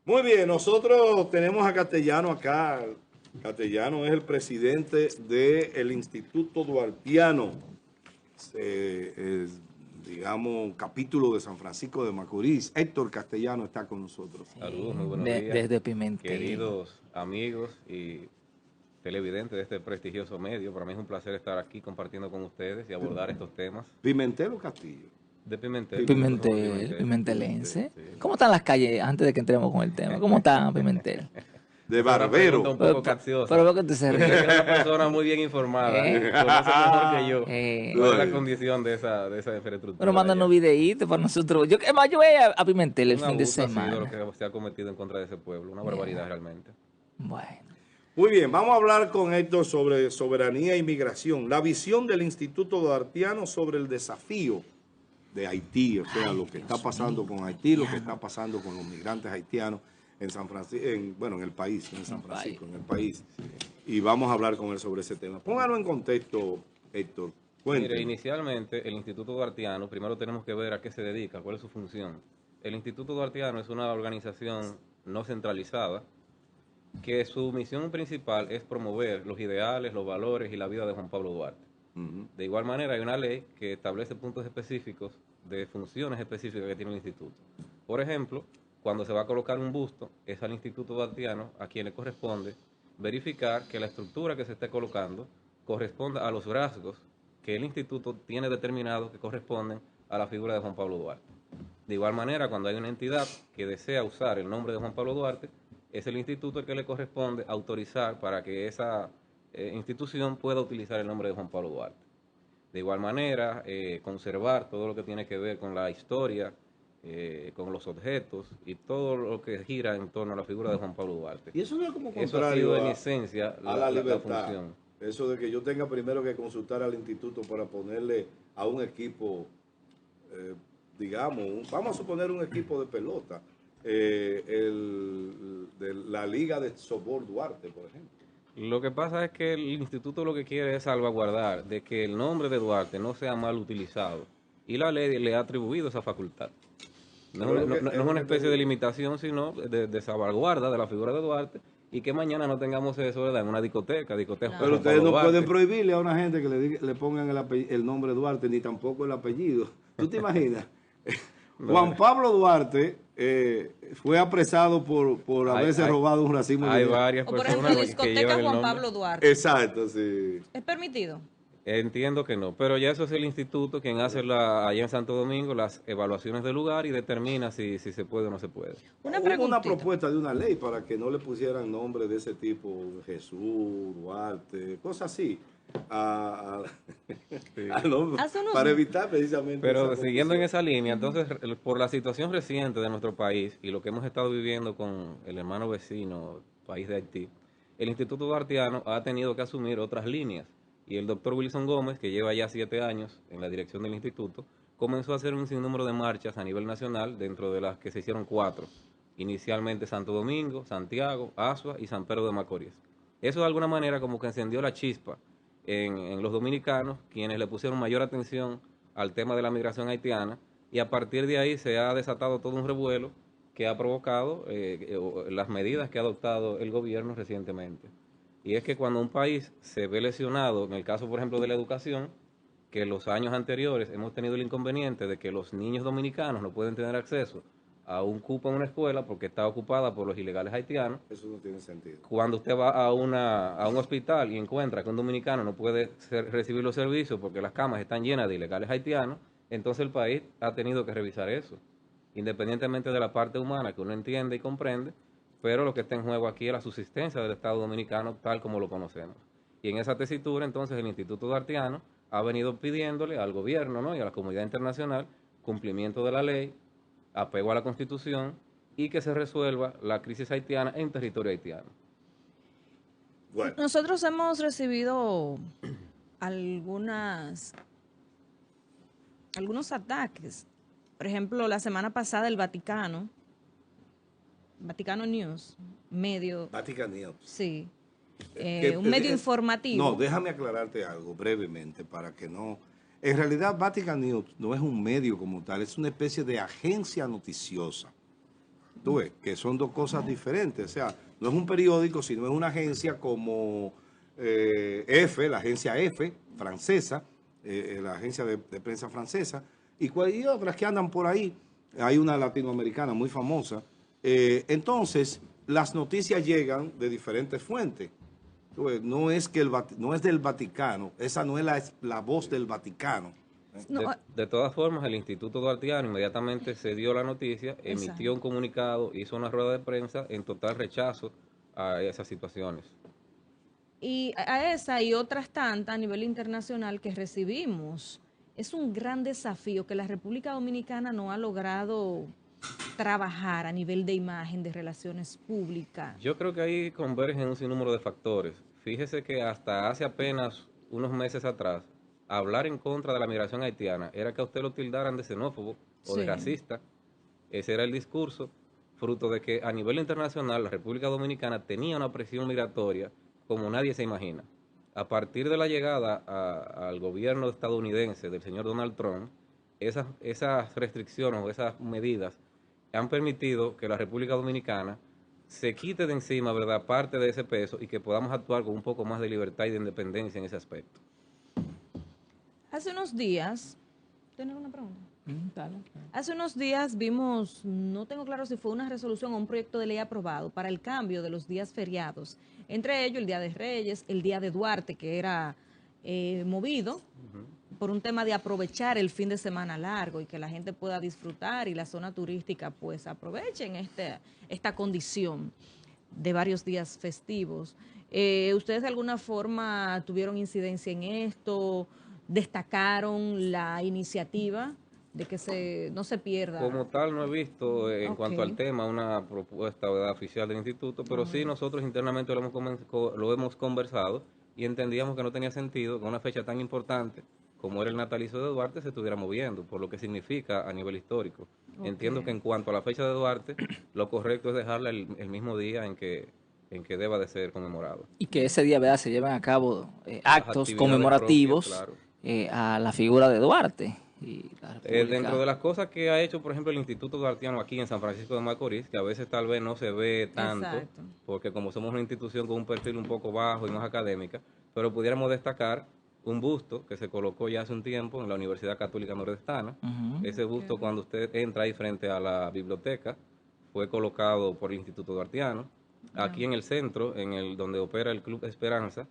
Muy bien, nosotros tenemos a Castellano acá. Castellano es el presidente del Instituto Duartiano, digamos, capítulo de San Francisco de Macorís. Héctor Castellano está con nosotros. Saludos, muy buenos días. Desde Pimentel. Queridos amigos y televidentes de este prestigioso medio, para mí es un placer estar aquí compartiendo con ustedes y abordar estos temas. ¿Pimentel o Castillo? De Pimentel. Pimentelense. Sí. ¿Cómo están las calles antes de que entremos con el tema? ¿Cómo está Pimentel? De Una Barbero. pregunta un poco capciosa. Pero veo que te se Yo creo que ríe. es una persona muy bien informada, conoce mejor que yo cuál es la condición de esa infraestructura. Bueno, mándanos videitos para nosotros. Es más, yo voy a Pimentel el Un fin de abuso ha sido semana. lo que se ha cometido en contra de ese pueblo, una barbaridad realmente. Bueno. Muy bien, vamos a hablar con Héctor sobre soberanía e inmigración. La visión del Instituto Duartiano sobre el desafío de Haití, o sea, lo que está pasando con Haití, lo que está pasando con los migrantes haitianos en San Francisco, en el país, en San Francisco, en el país. Y vamos a hablar con él sobre ese tema. Póngalo en contexto, Héctor. Cuénteme. Mire, inicialmente el Instituto Duartiano, primero tenemos que ver a qué se dedica, cuál es su función. El Instituto Duartiano es una organización no centralizada que su misión principal es promover los ideales, los valores y la vida de Juan Pablo Duarte. De igual manera, hay una ley que establece puntos específicos de funciones específicas que tiene el instituto. Por ejemplo, cuando se va a colocar un busto, es al Instituto Duartiano a quien le corresponde verificar que la estructura que se esté colocando corresponda a los rasgos que el instituto tiene determinados que corresponden a la figura de Juan Pablo Duarte. De igual manera, cuando hay una entidad que desea usar el nombre de Juan Pablo Duarte, es el instituto el que le corresponde autorizar para que esa institución pueda utilizar el nombre de Juan Pablo Duarte. De igual manera, conservar todo lo que tiene que ver con la historia, con los objetos y todo lo que gira en torno a la figura de Juan Pablo Duarte. Y eso no es como Eso ha contrario sido en esencia a la libertad. función. Eso de que yo tenga primero que consultar al instituto para ponerle a un equipo, digamos, vamos a suponer un equipo de pelota, de la Liga de Sobor Duarte, por ejemplo. Lo que pasa es que el instituto lo que quiere es salvaguardar de que el nombre de Duarte no sea mal utilizado y la ley le ha atribuido esa facultad. No es una especie de limitación, sino de salvaguarda de la figura de Duarte y que mañana no tengamos eso, ¿verdad?, en una discoteca. Pero ustedes no pueden prohibirle a una gente que le pongan el nombre Duarte, ni tampoco el apellido. ¿Tú te imaginas? Juan Pablo Duarte fue apresado por haberse robado un racimo de Hay dinero. varias O por personas ejemplo, que discoteca llevan el Juan nombre. Pablo Duarte. Exacto, sí. ¿Es permitido? Entiendo que no, pero ya eso es el instituto quien hace allá en Santo Domingo las evaluaciones del lugar y determina si se puede o no se puede. Hubo una propuesta de una ley para que no le pusieran nombres de ese tipo, Jesús, Duarte, cosas así, al nombre, para evitar precisamente. Pero siguiendo en esa línea, entonces, por la situación reciente de nuestro país y lo que hemos estado viviendo con el hermano vecino, país de Haití, el Instituto Duartiano ha tenido que asumir otras líneas. Y el doctor Wilson Gómez, que lleva ya 7 años en la dirección del instituto, comenzó a hacer un sinnúmero de marchas a nivel nacional, dentro de las que se hicieron 4. Inicialmente Santo Domingo, Santiago, Azua y San Pedro de Macorís. Eso de alguna manera como que encendió la chispa en los dominicanos, quienes le pusieron mayor atención al tema de la migración haitiana, y a partir de ahí se ha desatado todo un revuelo que ha provocado las medidas que ha adoptado el gobierno recientemente. Y es que cuando un país se ve lesionado, en el caso por ejemplo de la educación, que en los años anteriores hemos tenido el inconveniente de que los niños dominicanos no pueden tener acceso a un cupo en una escuela porque está ocupada por los ilegales haitianos. Eso no tiene sentido. Cuando usted va a un hospital y encuentra que un dominicano no puede recibir los servicios porque las camas están llenas de ilegales haitianos, entonces el país ha tenido que revisar eso, independientemente de la parte humana que uno entiende y comprende. Pero lo que está en juego aquí es la subsistencia del Estado Dominicano tal como lo conocemos. Y en esa tesitura, entonces, el Instituto Duartiano ha venido pidiéndole al gobierno, ¿no?, y a la comunidad internacional cumplimiento de la ley, apego a la Constitución y que se resuelva la crisis haitiana en territorio haitiano. Bueno. Nosotros hemos recibido algunos ataques. Por ejemplo, la semana pasada el Vaticano News, medio... Vatican News. Sí. Un medio informativo. No, déjame aclararte algo brevemente para que no... En realidad, Vatican News no es un medio como tal, es una especie de agencia noticiosa. Tú ves, que son dos cosas diferentes. O sea, no es un periódico, sino es una agencia como F, la agencia F, francesa, la agencia de prensa francesa, y otras que andan por ahí. Hay una latinoamericana muy famosa. Entonces, las noticias llegan de diferentes fuentes. Tú ves, no es del Vaticano, esa no es la voz del Vaticano. De todas formas, el Instituto Duartiano inmediatamente se dio la noticia, emitió Exacto. un comunicado, hizo una rueda de prensa en total rechazo a esas situaciones. Y a esa y otras tantas a nivel internacional que recibimos. Es un gran desafío que la República Dominicana no ha logrado trabajar a nivel de imagen, de relaciones públicas. Yo creo que ahí convergen un sinnúmero de factores. Fíjese que hasta hace apenas unos meses atrás, hablar en contra de la migración haitiana era que a usted lo tildaran de xenófobo o de Sí. racista. Ese era el discurso, fruto de que a nivel internacional la República Dominicana tenía una presión migratoria como nadie se imagina. A partir de la llegada al gobierno estadounidense del señor Donald Trump, esas restricciones o esas medidas han permitido que la República Dominicana se quite de encima, ¿verdad?, parte de ese peso y que podamos actuar con un poco más de libertad y de independencia en ese aspecto. Hace unos días, ¿tienes una pregunta? Dale. Hace unos días vimos, no tengo claro si fue una resolución o un proyecto de ley aprobado para el cambio de los días feriados, entre ellos el Día de Reyes, el Día de Duarte, que era movido por un tema de aprovechar el fin de semana largo y que la gente pueda disfrutar y la zona turística pues aprovechen esta condición de varios días festivos. ¿Ustedes de alguna forma tuvieron incidencia en esto? ¿Destacaron la iniciativa de que no se pierda? Como tal, no he visto en cuanto Ok. al tema una propuesta, ¿verdad?, oficial del instituto, pero sí nosotros internamente lo hemos conversado y entendíamos que no tenía sentido que una fecha tan importante como era el natalicio de Duarte se estuviera moviendo, por lo que significa a nivel histórico. Ok. Entiendo que en cuanto a la fecha de Duarte, lo correcto es dejarla el mismo día en que deba de ser conmemorado. Y que ese día, ¿verdad?, se llevan a cabo Las actos actividades conmemorativos propias, claro. A la figura de Duarte. Y la República. Dentro de las cosas que ha hecho, por ejemplo, el Instituto Duartiano aquí en San Francisco de Macorís, que a veces tal vez no se ve tanto, Exacto. porque como somos una institución con un perfil un poco bajo y más académica, pero pudiéramos destacar un busto que se colocó ya hace un tiempo en la Universidad Católica Nordestana. Ujú. Ese busto, cuando usted entra ahí frente a la biblioteca, fue colocado por el Instituto Duartiano. Aquí en el centro, donde opera el Club Esperanza,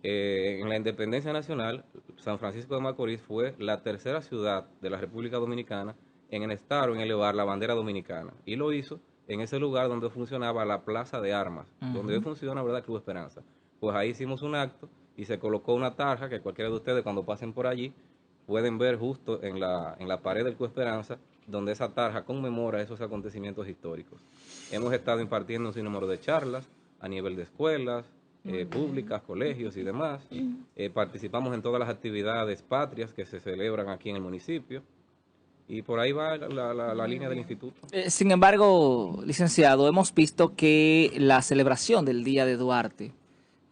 en la independencia nacional, San Francisco de Macorís fue la tercera ciudad de la República Dominicana en estar o en elevar la bandera dominicana. Y lo hizo en ese lugar donde funcionaba la Plaza de Armas, donde hoy funciona, ¿verdad?, Club Esperanza. Pues ahí hicimos un acto y se colocó una tarja que cualquiera de ustedes cuando pasen por allí pueden ver justo en la pared del Club Esperanza, donde esa tarja conmemora esos acontecimientos históricos. Hemos estado impartiendo un sinnúmero de charlas a nivel de escuelas, públicas, colegios y demás. Participamos en todas las actividades patrias que se celebran aquí en el municipio. Y por ahí va la línea del instituto. Sin embargo, licenciado, hemos visto que la celebración del Día de Duarte,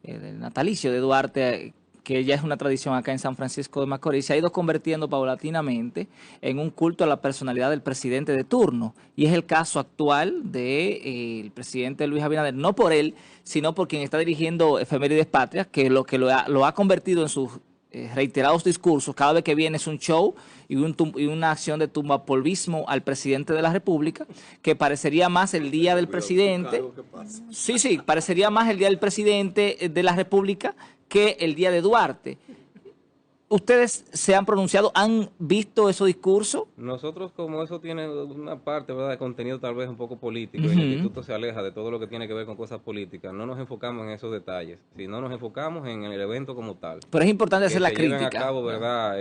del natalicio de Duarte, que ya es una tradición acá en San Francisco de Macorís, se ha ido convirtiendo paulatinamente en un culto a la personalidad del presidente de turno. Y es el caso actual del presidente Luis Abinader, no por él, sino por quien está dirigiendo Efemérides Patrias, que lo ha convertido en sus reiterados discursos. Cada vez que viene es un show y una acción de tumbapolvismo al presidente de la República, que parecería más el Día del presidente. Sí, parecería más el Día del Presidente de la República que el Día de Duarte. ¿Ustedes se han pronunciado, han visto esos discursos? Nosotros, como eso tiene una parte, ¿verdad?, de contenido tal vez un poco político, y el instituto se aleja de todo lo que tiene que ver con cosas políticas, no nos enfocamos en esos detalles, sino nos enfocamos en el evento como tal. Pero es importante hacer la Que se lleven crítica. a cabo, ¿verdad?,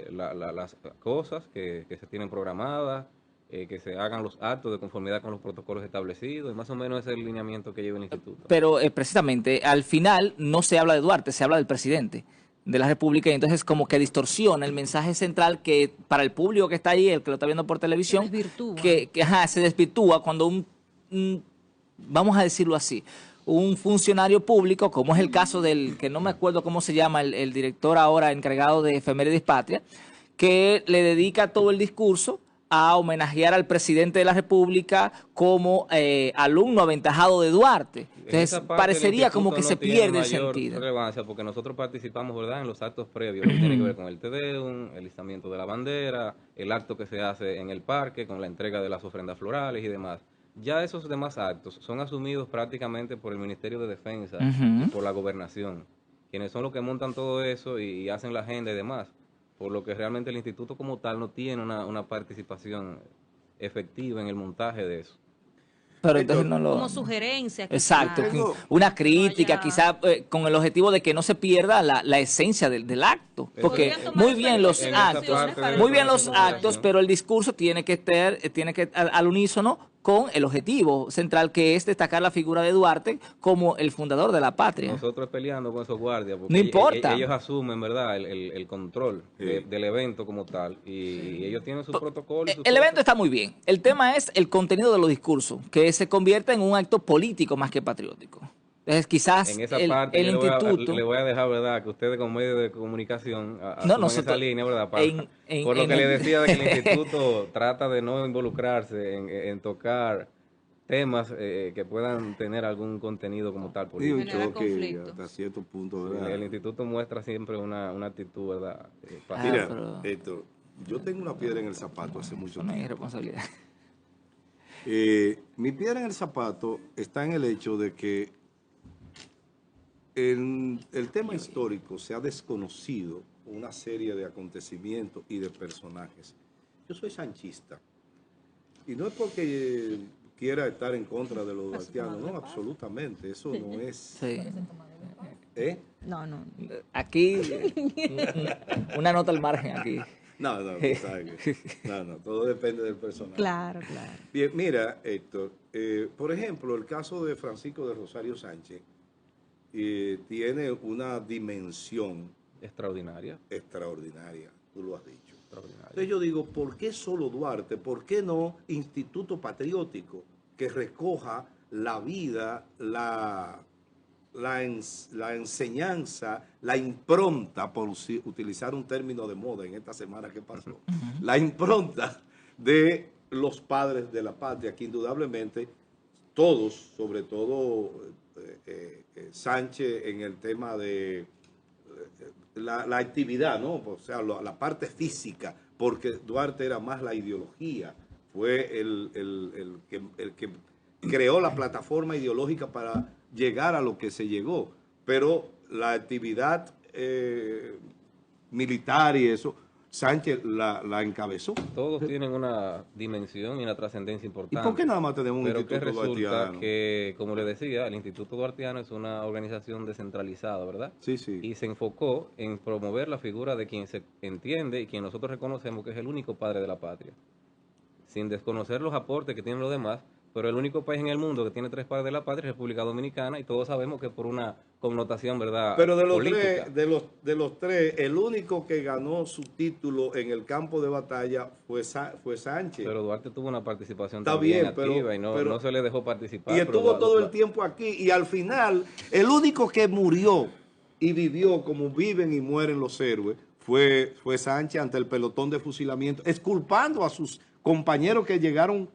las cosas que se tienen programadas, que se hagan los actos de conformidad con los protocolos establecidos, y más o menos ese es el lineamiento que lleva el instituto. Pero precisamente al final no se habla de Duarte, se habla del presidente de la República, y entonces como que distorsiona el mensaje central, que para el público que está ahí, el que lo está viendo por televisión, Se desvirtúa. que se desvirtúa cuando vamos a decirlo así, un funcionario público, como es el caso del, que no me acuerdo cómo se llama, el director ahora encargado de Efemérides Patria, que le dedica todo el discurso a homenajear al presidente de la República como alumno aventajado de Duarte. Entonces, parecería como que se pierde el sentido. Relevancia porque nosotros participamos, ¿verdad?, en los actos previos, lo que tiene que ver con el Tedeum, el izamiento de la bandera, el acto que se hace en el parque, con la entrega de las ofrendas florales y demás. Ya esos demás actos son asumidos prácticamente por el Ministerio de Defensa y por la Gobernación, quienes son los que montan todo eso y hacen la agenda y demás, por lo que realmente el instituto como tal no tiene una participación efectiva en el montaje de eso. Pero entonces no lo... Como sugerencia. Exacto, una crítica, quizás con el objetivo de que no se pierda la esencia del acto. Porque muy bien los actos, pero el discurso tiene que estar al unísono con el objetivo central, que es destacar la figura de Duarte como el fundador de la patria. Nosotros peleando con esos guardias, porque no importa. Ellos asumen, ¿verdad?, el control del evento como tal, y ellos tienen su protocolo. El evento está muy bien. El tema es el contenido de los discursos, que se convierte en un acto político más que patriótico. Entonces, quizás en esa parte el instituto... le voy a dejar, ¿verdad?, que ustedes como medio de comunicación asumen esa línea, ¿verdad? Por lo que le decía de que el instituto trata de no involucrarse en tocar temas que puedan tener algún contenido como tal político. Que hasta cierto punto, ¿verdad? El instituto muestra siempre una actitud, ¿verdad? Mira, Héctor, yo tengo una piedra en el zapato hace mucho tiempo. No es responsabilidad. Mi piedra en el zapato está en el hecho de que en el tema histórico se ha desconocido una serie de acontecimientos y de personajes. Yo soy sanchista y no es porque quiera estar en contra de los duartianos, no, absolutamente, eso no es... Sí. No. Aquí, una nota al margen aquí. No, todo depende del personaje. Claro. Bien, mira, Héctor, por ejemplo, el caso de Francisco de Rosario Sánchez tiene una dimensión extraordinaria, tú lo has dicho. Entonces yo digo, ¿por qué solo Duarte? ¿Por qué no Instituto Patriótico que recoja la vida, la enseñanza, la impronta, por utilizar un término de moda en esta semana que pasó, la impronta de los padres de la patria, que indudablemente todos, sobre todo Sánchez en el tema de la actividad, ¿no? O sea, la parte física, porque Duarte era más la ideología, fue el que creó la plataforma ideológica para llegar a lo que se llegó, pero la actividad militar y eso, Sánchez la encabezó. Todos tienen una dimensión y una trascendencia importante. ¿Y por qué nada más tenemos un instituto duartiano? Pero resulta que, como le decía, el Instituto Duartiano es una organización descentralizada, ¿verdad? Sí. Y se enfocó en promover la figura de quien se entiende y quien nosotros reconocemos que es el único padre de la patria. Sin desconocer los aportes que tienen los demás, pero el único país en el mundo que tiene 3 padres de la patria es República Dominicana, y todos sabemos que por una connotación, ¿verdad?, pero de los política. de los tres, el único que ganó su título en el campo de batalla fue Sánchez. Pero Duarte tuvo una participación Está también bien, activa y no se le dejó participar. Y estuvo todo el tiempo aquí, y al final, el único que murió y vivió como viven y mueren los héroes fue Sánchez ante el pelotón de fusilamiento, exculpando a sus compañeros que llegaron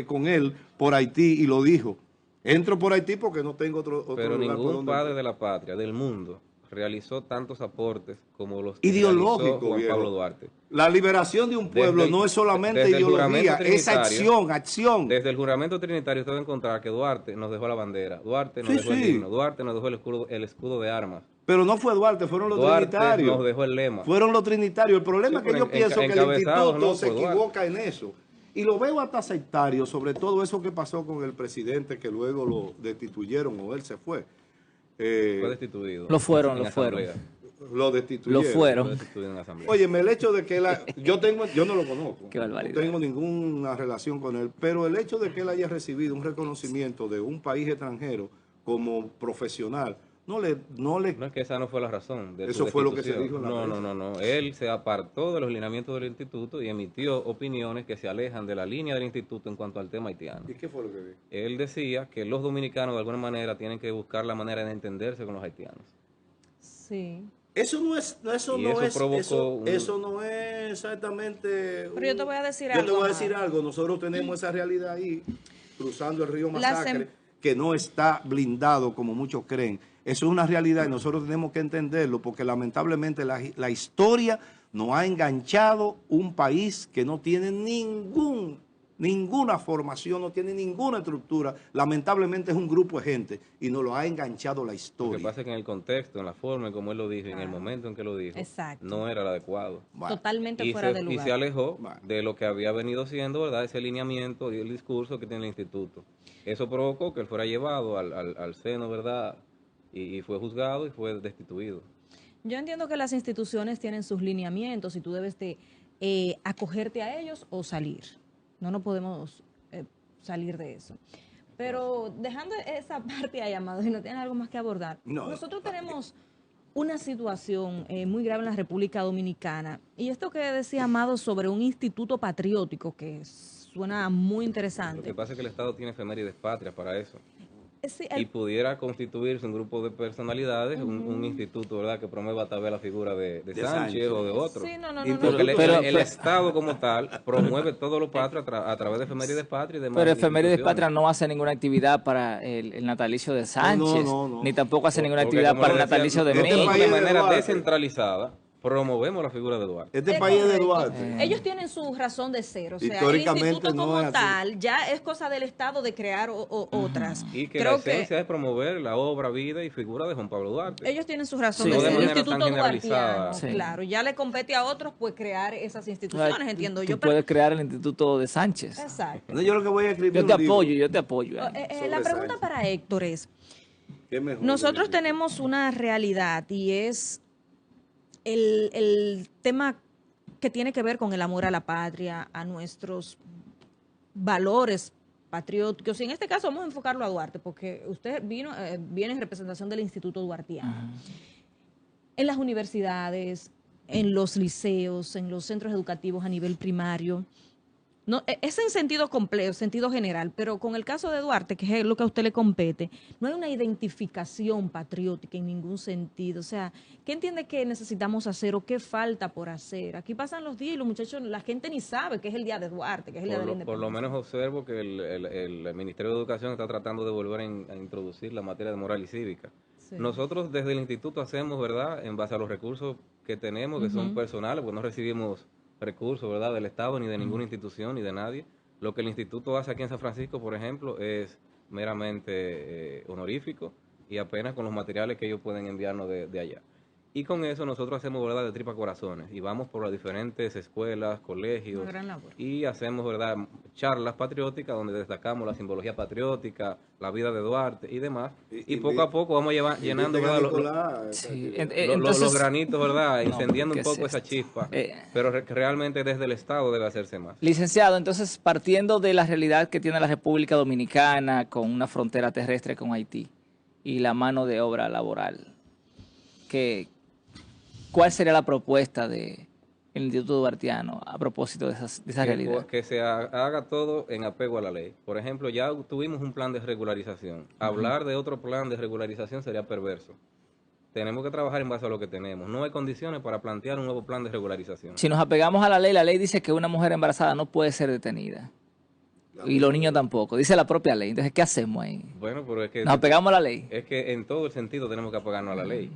con él por Haití, y lo dijo: entro por Haití porque no tengo otro pero lugar ningún padre de la patria, del mundo, realizó tantos aportes como los que ideológicos, Juan Pablo Duarte. La liberación de un pueblo no es solamente ideología, es acción. Desde el juramento trinitario usted va a encontrar que Duarte nos dejó la bandera, Duarte nos dejó el himno, Duarte nos dejó el escudo de armas. Pero no fue Duarte, fueron los trinitarios. Nos dejó el lema. Fueron los trinitarios. El problema es que yo pienso que el instituto se equivoca en eso. Y lo veo hasta sectario, sobre todo eso que pasó con el presidente, que luego lo destituyeron o él se fue. Fue destituido. Lo fueron. Lo destituyeron. Lo fueron. Oye, el hecho de que yo no lo conozco. Qué barbaridad. No tengo ninguna relación con él, pero el hecho de que él haya recibido un reconocimiento de un país extranjero como profesional, no es que esa no fue la razón de eso fue lo que se dijo en la prensa. No. Él se apartó de los lineamientos del instituto y emitió opiniones que se alejan de la línea del instituto en cuanto al tema haitiano. ¿Y qué fue lo que dijo? Él decía que los dominicanos de alguna manera tienen que buscar la manera de entenderse con los haitianos. Sí. Eso no es, Y eso provocó eso no es exactamente. Pero yo te voy a decir Yo algo. te voy a Amado. decir algo. Nosotros tenemos esa realidad ahí, cruzando el río Las Masacre, que no está blindado como muchos creen. Eso es una realidad y nosotros tenemos que entenderlo porque lamentablemente la historia nos ha enganchado un país que no tiene ninguna formación, no tiene ninguna estructura. Lamentablemente es un grupo de gente y nos lo ha enganchado la Lo que historia. pasa es que en el contexto, en la forma en como él lo dijo, en el momento en que lo dijo, Exacto. no era el adecuado. Bueno, Totalmente Y fuera se, de y lugar. se alejó Bueno. de lo que había venido siendo, ¿verdad? Ese lineamiento y el discurso que tiene el instituto. Eso provocó que él fuera llevado al seno, ¿verdad? Y fue juzgado y fue destituido. Yo entiendo que las instituciones tienen sus lineamientos y tú debes de acogerte a ellos o salir. No podemos salir de eso. Pero dejando esa parte ahí, Amado, y no tienes algo más que abordar. No. Nosotros tenemos una situación muy grave en la República Dominicana. Y esto que decía Amado sobre un instituto patriótico, que suena muy Lo interesante. que pasa es que el Estado tiene efemérides patrias para eso. Sí, Y pudiera constituirse un grupo de personalidades, un instituto, ¿verdad?, que promueva tal vez la figura de Sánchez o de otro. sí, no. Porque Pero- el Estado como tal promueve todo lo patrio a través de efemérides patrias y demás. Pero Efemérides instituciones. Patria no hace ninguna actividad para el natalicio de Sánchez, no. ni tampoco hace ninguna Porque, actividad como para el le decía, natalicio de este nosotros país México. de es de manera Duarte. descentralizada promovemos la figura de Duarte. Este Es país es de correcto. Duarte. Ellos tienen su razón de ser, o sea, el Históricamente instituto no como es así. tal ya es cosa del Estado de crear otras. Y que Creo la esencia es promover la obra, vida y figura de Juan Pablo Duarte. ellos tienen su razón Sí, de no de ser. El manera instituto tan generalizada. duartiano, Sí. claro, ya le compete a otros pues crear esas instituciones, entiendo Tú yo. Pero, puedes crear el instituto de Sánchez. exacto. No, yo lo que voy a escribir Yo te un libro. apoyo, yo te apoyo. La pregunta Sánchez. para Héctor es, ¿Qué mejor nosotros que- tenemos una realidad y es el tema que tiene que ver con el amor a la patria, a nuestros valores patrióticos. Y en este caso vamos a enfocarlo a Duarte, porque usted viene en representación del Instituto Duartiano. En las universidades, en los liceos, en los centros educativos a nivel primario. No, es en sentido completo, sentido general, pero con el caso de Duarte, que es lo que a usted le compete, no hay una identificación patriótica en ningún sentido. O sea, ¿qué entiende que necesitamos hacer o qué falta por hacer? Aquí pasan los días y los muchachos, la gente ni sabe que es el día de Duarte, que es el día de la Por independencia. lo menos observo que el Ministerio de Educación está tratando de volver a introducir la materia de moral y cívica. Sí. Nosotros desde el instituto hacemos, ¿verdad?, en base a los recursos que tenemos, que son personales, pues no recibimos recursos, ¿verdad?, del Estado ni de ninguna institución ni de nadie. Lo que el instituto hace aquí en San Francisco, por ejemplo, es meramente honorífico y apenas con los materiales que ellos pueden enviarnos de allá. Y con eso nosotros hacemos, ¿verdad?, de tripa corazones y vamos por las diferentes escuelas, colegios Una gran labor. y hacemos, ¿verdad?, charlas patrióticas donde destacamos la simbología patriótica, la vida de Duarte y demás. Y poco a poco vamos llenando, Inviten a ¿verdad?, Nicolás, Sí, los entonces, granitos, ¿verdad?, encendiendo ¿qué un es poco esa esto? chispa. Eh. Pero que realmente desde el Estado debe hacerse más. licenciado, entonces partiendo de la realidad que tiene la República Dominicana con una frontera terrestre con Haití y la mano de obra laboral, ¿cuál sería la propuesta del Instituto Duartiano a propósito de esa realidad? Que se haga todo en apego a la ley. Por ejemplo, ya tuvimos un plan de regularización. Hablar de otro plan de regularización sería perverso. Tenemos que trabajar en base a lo que tenemos. No hay condiciones para plantear un nuevo plan de regularización. Si nos apegamos a la ley dice que una mujer embarazada no puede ser detenida. Y los niños tampoco. Dice la propia ley. Entonces, ¿qué hacemos ahí? Bueno, pero es que Nos apegamos a la ley. es que en todo el sentido tenemos que apegarnos a la ley.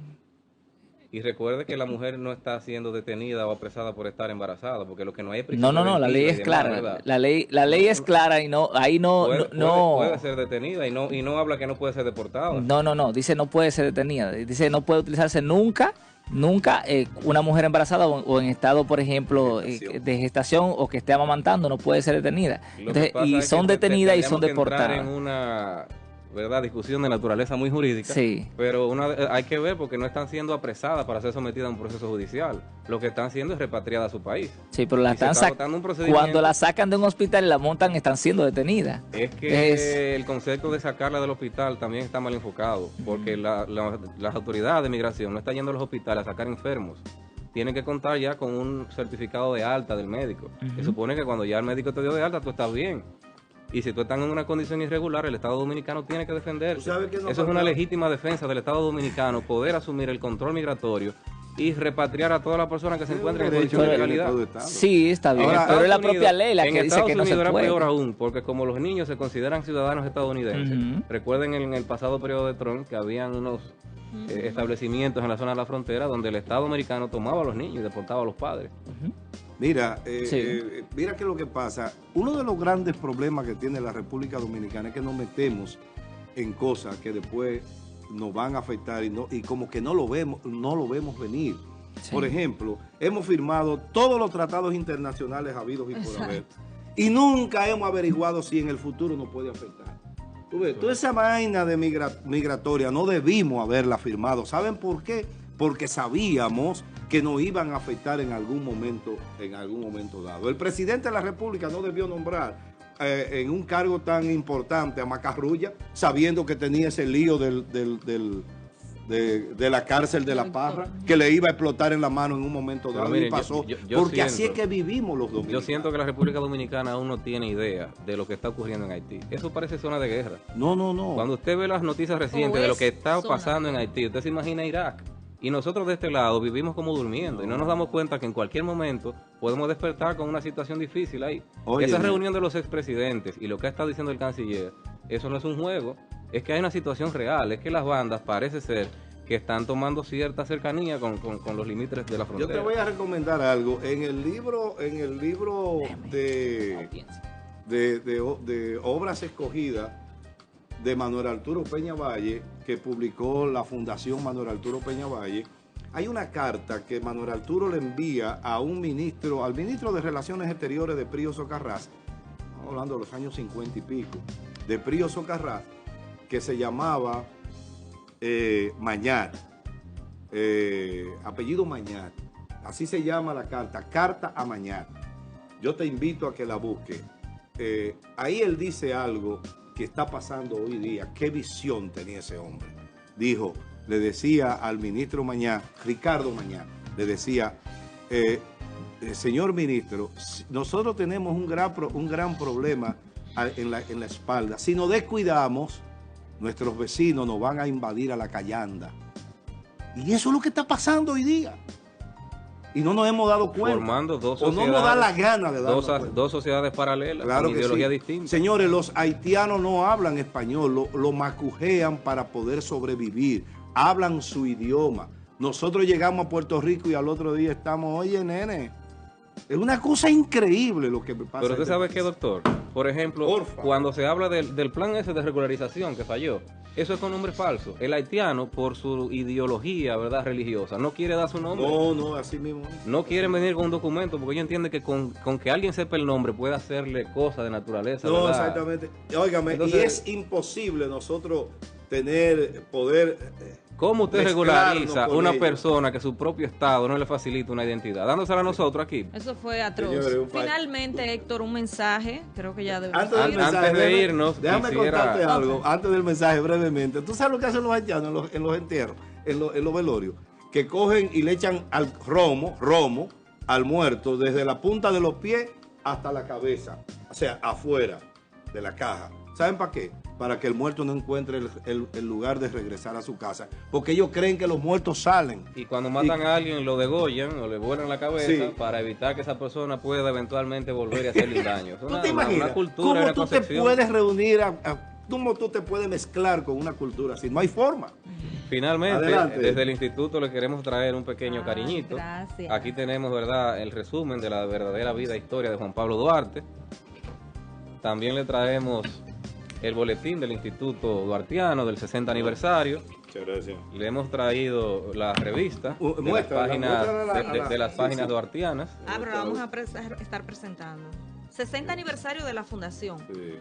Y recuerde que la mujer no está siendo detenida o apresada por estar embarazada, porque lo que no hay es prisión No, la ley preventiva y es demás, clara. ¿verdad? La ley es clara y no, ahí Puede ser detenida y no habla que no puede ser deportada. No, dice no puede ser detenida. Dice no puede utilizarse nunca una mujer embarazada o en estado, por ejemplo, de gestación o que esté amamantando, no puede ser detenida. Lo que Entonces, pasa y es son que detenidas y son tendríamos que entrar deportadas. en una, ¿verdad?, discusión de naturaleza muy jurídica, Sí. pero hay que ver porque no están siendo apresadas para ser sometidas a un proceso judicial. Lo que están siendo es repatriadas a su país. Sí, pero la Y se están está votando un procedimiento. cuando la sacan de un hospital y la montan, están siendo detenidas. Es que el concepto de sacarla del hospital también está mal enfocado, porque las autoridades de migración no están yendo a los hospitales a sacar enfermos. Tienen que contar ya con un certificado de alta del médico. Se supone que cuando ya el médico te dio de alta, tú estás bien. Y si tú estás en una condición irregular, el Estado Dominicano tiene que defenderse. ¿Tú sabes qué nos Eso es una faltaba? legítima defensa del Estado Dominicano, poder asumir el control migratorio y repatriar a todas las personas que se encuentren en derecho condición de que tiene legalidad. todo Estado. Sí, está bien, Ahora, pero es la Estados propia Unidos- ley la en que dice Estados que no se Unidos era puede. peor aún, porque como los niños se consideran ciudadanos estadounidenses, Ujú. recuerden en el pasado periodo de Trump que habían unos establecimientos en la zona de la frontera donde el Estado americano tomaba a los niños y deportaba a los padres. Mira, Sí. mira qué es lo que pasa. Uno de los grandes problemas que tiene la República Dominicana es que nos metemos en cosas que después nos van a afectar y como que no lo vemos venir. Sí. Por ejemplo, hemos firmado todos los tratados internacionales habidos y por Exacto. haber, y nunca hemos averiguado si en el futuro nos puede afectar. Tú ves, toda esa vaina de migratoria no debimos haberla firmado. ¿Saben por qué? Porque sabíamos que nos iban a afectar en algún momento dado. El presidente de la República no debió nombrar en un cargo tan importante a Macarrulla, sabiendo que tenía ese lío de la cárcel de La Parra, que le iba a explotar en la mano en un momento Pero dado, mire, y pasó. yo Porque así es siento- que vivimos los dominicanos. Yo siento que la República Dominicana aún no tiene idea de lo que está ocurriendo en Haití. Eso parece zona de guerra. No. Cuando usted ve las noticias recientes O de lo es que está zona pasando en de Haití, usted se imagina Irak. Y nosotros de este lado vivimos como durmiendo y no nos damos cuenta que en cualquier momento podemos despertar con una situación difícil ahí. Oye, Esa mira. reunión de los expresidentes y lo que ha estado diciendo el canciller, eso no es un juego, es que hay una situación real, es que las bandas parece ser que están tomando cierta cercanía con los límites de la Yo frontera. te voy a recomendar algo. En el libro de Obras Escogidas de Manuel Arturo Peña Valle, que publicó la Fundación Manuel Arturo Peña Valle, hay una carta que Manuel Arturo le envía a al ministro de Relaciones Exteriores de Prío Socarrás, estamos hablando de los años 50 y pico, de Prío Socarrás, que se llamaba Mañar, apellido Mañar, así se llama la carta a Mañar. Yo te invito a que la busques. Ahí él dice algo que está pasando hoy día. ¿Qué visión tenía ese hombre? Dijo, le decía al ministro Mañar, Ricardo Mañar, le decía, señor ministro, nosotros tenemos un gran problema en la espalda. Si nos descuidamos, nuestros vecinos nos van a invadir a la callanda. Y eso es lo que está pasando hoy día. Y no nos hemos dado cuenta. Formando dos o no sociedades, nos da la gana de darnos cuenta. dos sociedades paralelas, Claro con que ideología sí. distinta. Señores, los haitianos no hablan español, lo macujean para poder sobrevivir. Hablan su idioma. Nosotros llegamos a Puerto Rico y al otro día estamos, oye, nene, es una cosa increíble lo que me pasa. Pero en usted este sabe país. qué, doctor, por ejemplo, Porfa. cuando se habla del plan ese de regularización que falló, eso es con nombre falso. El haitiano, por su ideología, ¿verdad?, religiosa, no quiere dar su nombre. No, así mismo. No quieren venir con un documento porque ellos entienden que con que alguien sepa el nombre puede hacerle cosas de naturaleza. No, ¿verdad? exactamente. Óigame, Entonces, y es imposible nosotros poder... ¿Cómo usted mezclarnos regulariza con una ellos. persona que su propio Estado no le facilita una identidad? Dándosela a nosotros aquí. Eso fue atroz. Señores, Finalmente, Héctor, un mensaje. Creo que ya debemos Antes del ir. mensaje, Antes de irnos, déjame quisiera- contarte algo, Ok. antes del mensaje brevemente. ¿Tú sabes lo que hacen los haitianos en los entierros, en los velorios? Que cogen y le echan al romo al muerto desde la punta de los pies hasta la cabeza, o sea, afuera de la caja. ¿Saben para qué? Para que el muerto no encuentre el lugar de regresar a su casa, porque ellos creen que los muertos salen. Y cuando matan a alguien lo degollan o le vuelan la cabeza Sí. para evitar que esa persona pueda eventualmente volver y hacerle un daño. Es ¿Tú una, te imaginas una cultura, cómo una tú te concepción. puedes reunir, cómo tú te puedes mezclar con una cultura así? No hay forma. Finalmente, Adelante. desde el instituto le queremos traer un pequeño Ah, cariñito. gracias. Aquí tenemos, ¿verdad?, el resumen de la verdadera vida e historia de Juan Pablo Duarte. También le traemos el boletín del Instituto Duartiano del 60 aniversario. Muchas gracias. Le hemos traído la revista de las Muéstrala, páginas, muéstrala de las sí, páginas sí. duartianas. Pero la vamos a estar presentando. 60 aniversario de la fundación. Sí.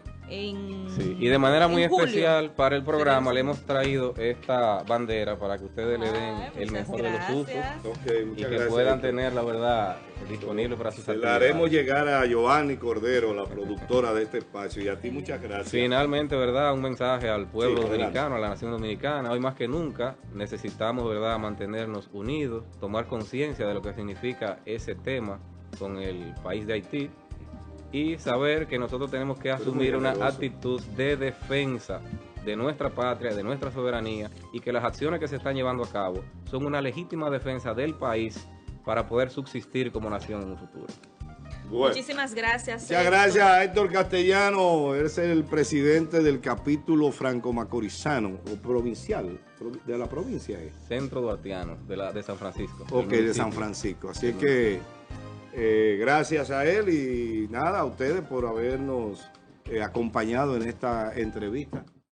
Sí, y de manera muy en julio. especial para el programa Tenemos- le hemos traído esta bandera para que ustedes le den Ay, el muchas mejor de los usos gracias. Ok, y muchas que gracias. puedan tener la verdad disponible para sus Se la actividades. haremos llegar a Giovanni Cordero, la productora de este espacio, y a ti muchas gracias. Finalmente, ¿verdad? Un mensaje al pueblo Sí, dominicano, a la nación dominicana. Hoy más que nunca necesitamos, ¿verdad?, mantenernos unidos, tomar conciencia de lo que significa ese tema con el país de Haití y saber que nosotros tenemos que Pero muy asumir una generoso. actitud de defensa de nuestra patria, de nuestra soberanía, y que las acciones que se están llevando a cabo son una legítima defensa del país para poder subsistir como nación en un futuro. Bueno, Muchísimas gracias. muchas gracias a Héctor Castellano, él es el presidente del capítulo franco-macorizano o provincial, de la provincia. Centro Duartiano de San Francisco. Ok, de San Francisco. Así que gracias a él y nada, a ustedes por habernos acompañado en esta entrevista.